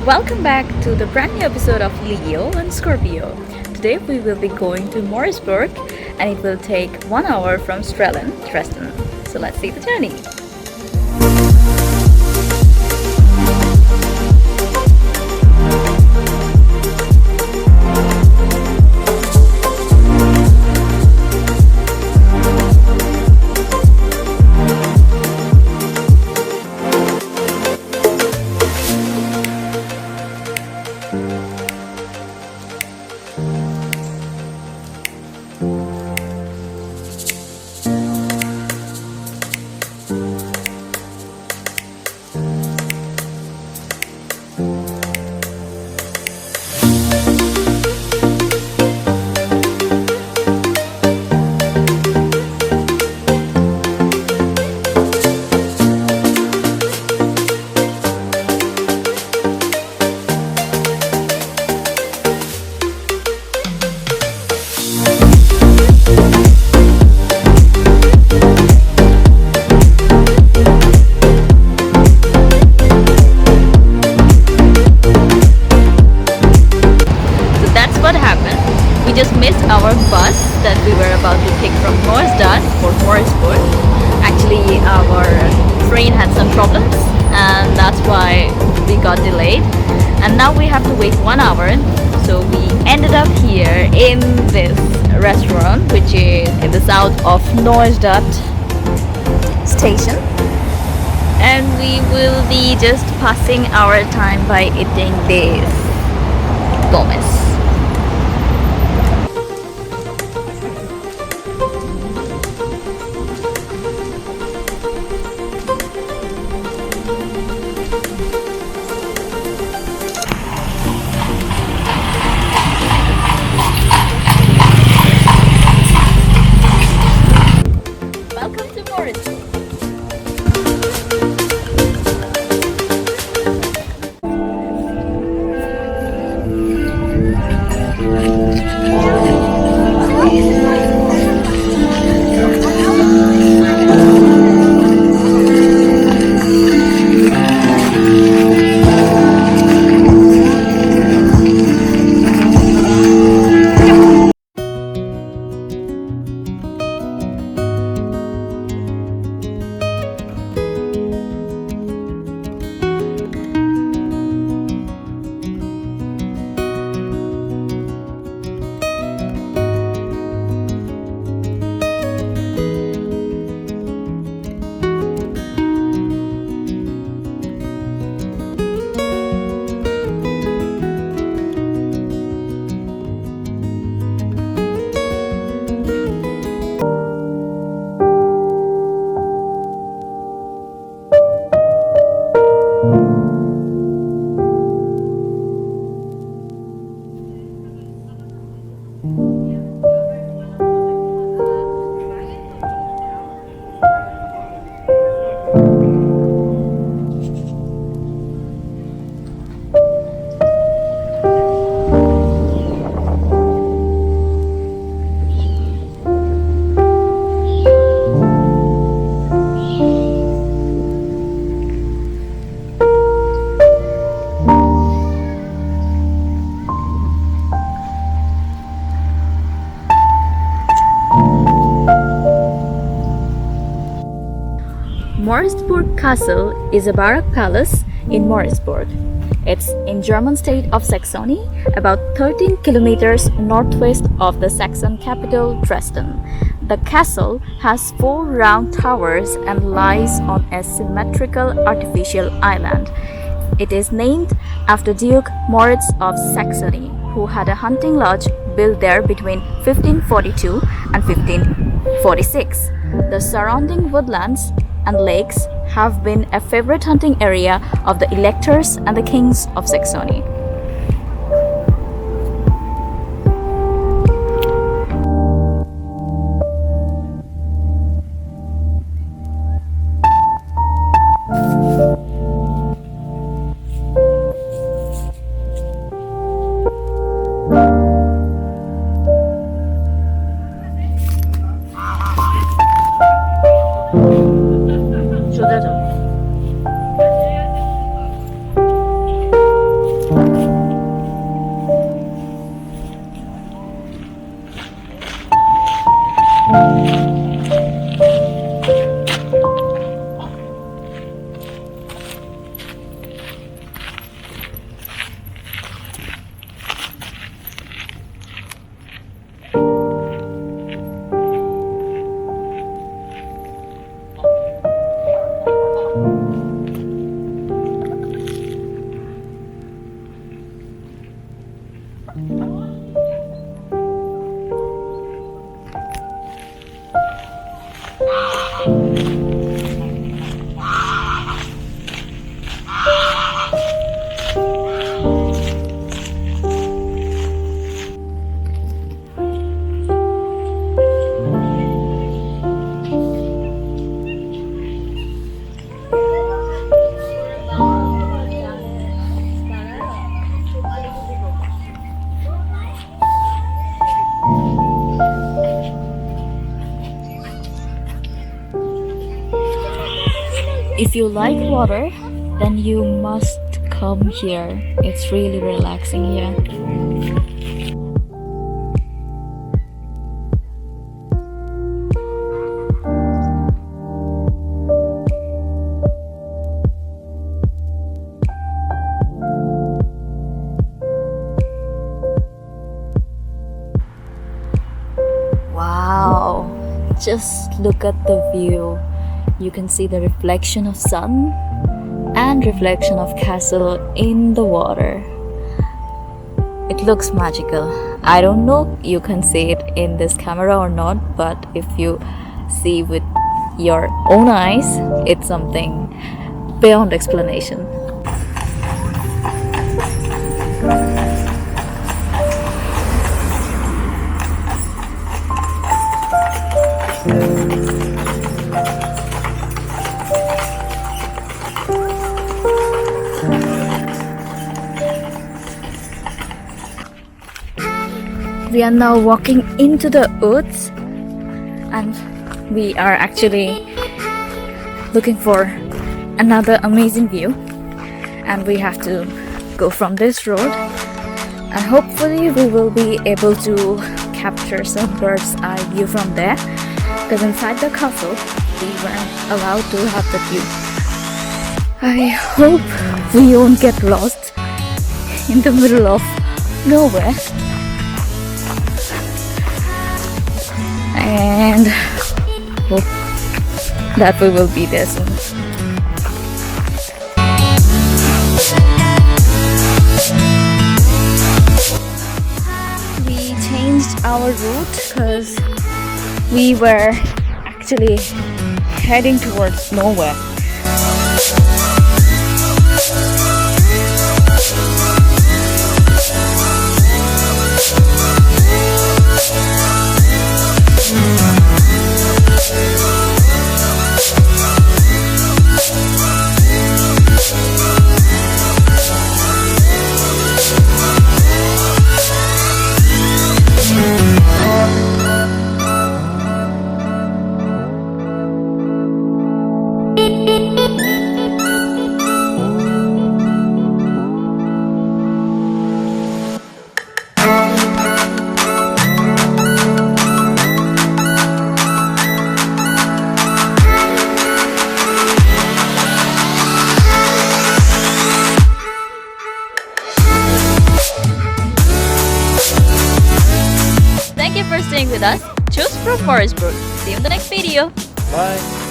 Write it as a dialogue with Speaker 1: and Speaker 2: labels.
Speaker 1: Welcome back to the brand new episode of Leo N Scorpio. Today we will be going to Moritzburg and it will take 1 hour from Dresden. So let's see the journey. We just missed our bus that we were about to take from Dresden for Moritzburg. Actually, our train had some problems and that's why we got delayed. And now we have to wait 1 hour. So we ended up here in this restaurant, which is in the south of Dresden station. And we will be just passing our time by eating this Gomez. Moritzburg Castle is a baroque palace in Moritzburg. It's in German state of Saxony, about 13 kilometers northwest of the Saxon capital Dresden. The castle has 4 round towers and lies on a symmetrical artificial island. It is named after Duke Moritz of Saxony, who had a hunting lodge built there between 1542 and 1546. The surrounding woodlands and lakes have been a favorite hunting area of the electors and the kings of Saxony. If you like water, then you must come here. It's really relaxing here. Wow, just look at the view. You can see the reflection of sun and reflection of castle in the water. It looks magical. I don't know you can see it in this camera or not, but if you see with your own eyes, it's something beyond explanation. We are now walking into the woods and we are actually looking for another amazing view, and we have to go from this road, and hopefully we will be able to capture some bird's eye view from there, because inside the castle we weren't allowed to have the view. I hope we won't get lost in the middle of nowhere. And hope that we will be there soon. We changed our route because we were actually heading towards nowhere. Thank you for staying with us. Choose from Moritzburg. See you in the next video.
Speaker 2: Bye.